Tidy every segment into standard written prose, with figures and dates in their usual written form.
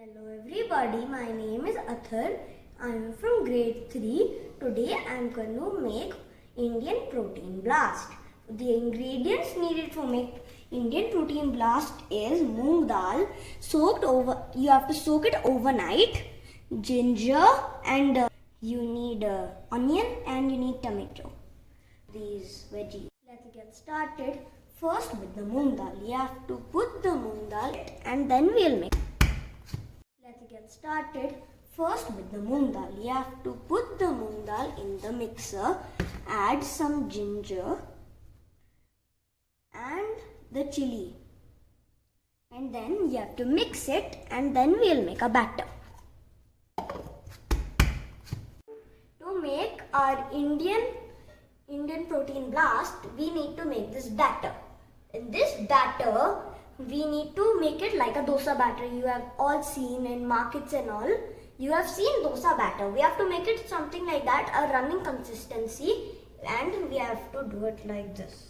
Hello everybody, my name is Athar. I am from grade 3. Today I am going to make Indian protein blast. The ingredients needed for make Indian protein blast is moong dal soaked over. You have to soak it overnight. Ginger and you need onion and you need tomato. These veggies. Let's get started. First with the moong dal. You have to put the moong dal and then we'll make. Let's get started. First with the moong dal. You have to put the moong dal in the mixer, add some ginger and the chili. And then you have to mix it and then we'll make a batter. To make our Indian protein blast, we need to make this batter. In this batter, we need to make it like a dosa batter. You have all seen in markets and all. You have seen dosa batter. We have to make it something like that, a running consistency, and we have to do it like this.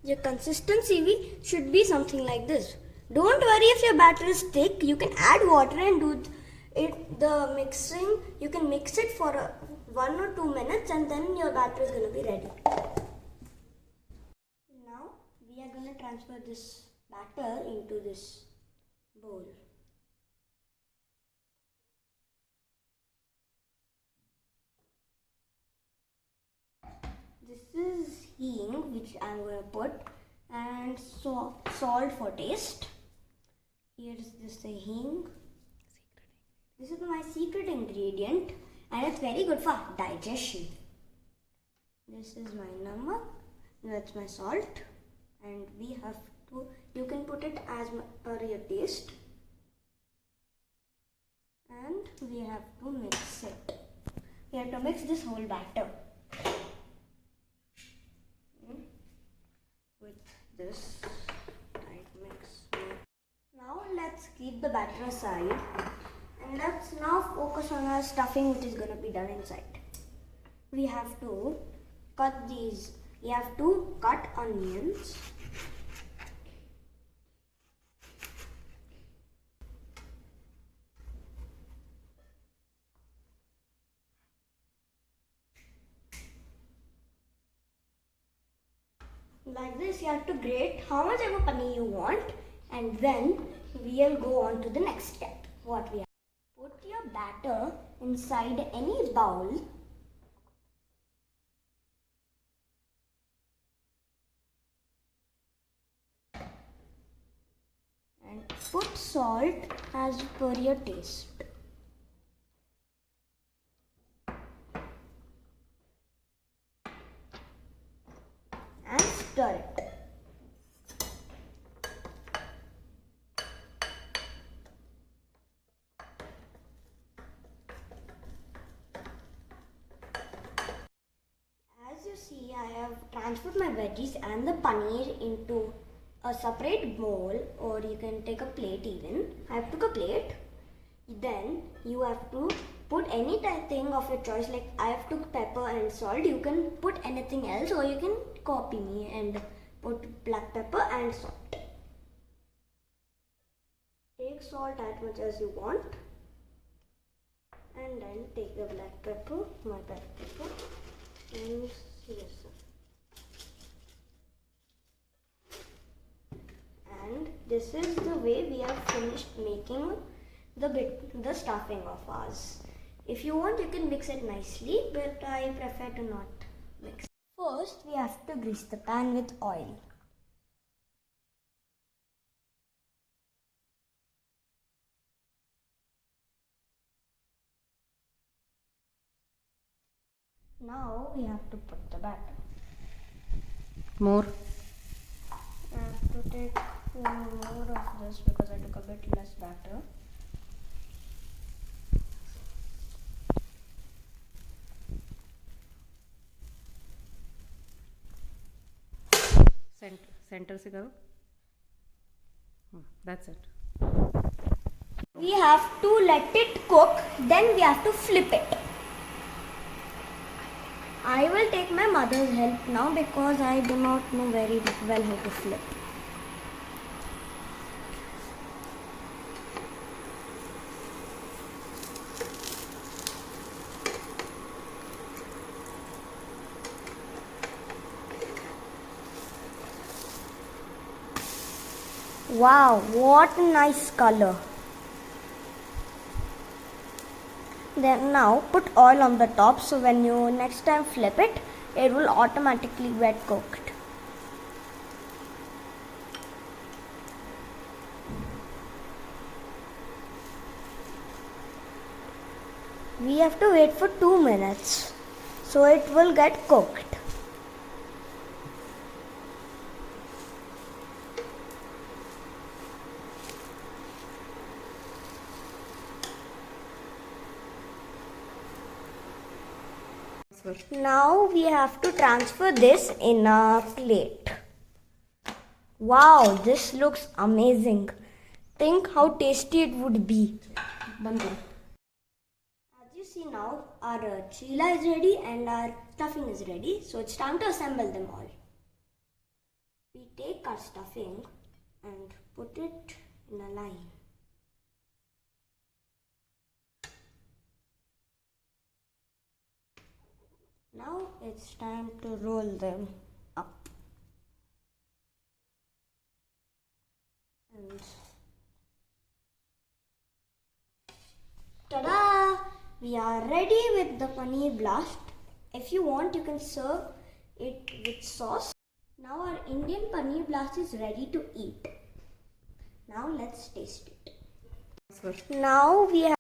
Your consistency should be something like this. Don't worry if your batter is thick. You can add water and do the mixing. You can mix it for 1 or 2 minutes and then your batter is going to be ready. Now we are going to transfer this batter into this bowl. This is hing which I am going to put and salt for taste. Here is this hing. This is my secret ingredient and it's very good for digestion. This is my namak. That's my salt and we have to, you can put it as per your taste. And we have to mix it. We have to mix this whole batter with this tight mix. Now let's keep the batter aside and let's now focus on our stuffing which is going to be done inside. We have to cut these. We have to cut onions. Like this, you have to grate how much ever paneer you want, and then we'll go on to the next step. What we have? Put your batter inside any bowl. And put salt as per your taste. And stir it. As you see, I have transferred my veggies and the paneer into a separate bowl, or you can take a plate even. I have took a plate. Then you have to put any thing of your choice, like I have took pepper and salt. You can put anything else or you can copy me and put black pepper and salt. Take salt as much as you want and then take the black pepper, my black pepper, and yes. And this is the way we have finished making the stuffing of ours. If you want, you can mix it nicely, but I prefer to not mix. First, we have to grease the pan with oil. Now we have to put the batter. More. I have to take more of this because I took a bit less batter. Centre से करो. That's it. We have to let it cook, then we have to flip it. I will take my mother's help now because I do not know very well how to flip. Wow, what a nice color. Then now put oil on the top so when you next time flip it, it will automatically get cooked. We have to wait for 2 minutes so it will get cooked. Now we have to transfer this in a plate. Wow, this looks amazing. Think how tasty it would be. बंद करो. As you see now, our chila is ready and our stuffing is ready. So it's time to assemble them all. We take our stuffing and put it in a line. Now it's time to roll them up. And ta-da! We are ready with the paneer blast. If you want, you can serve it with sauce. Now our Indian paneer blast is ready to eat. Now let's taste it. Now we have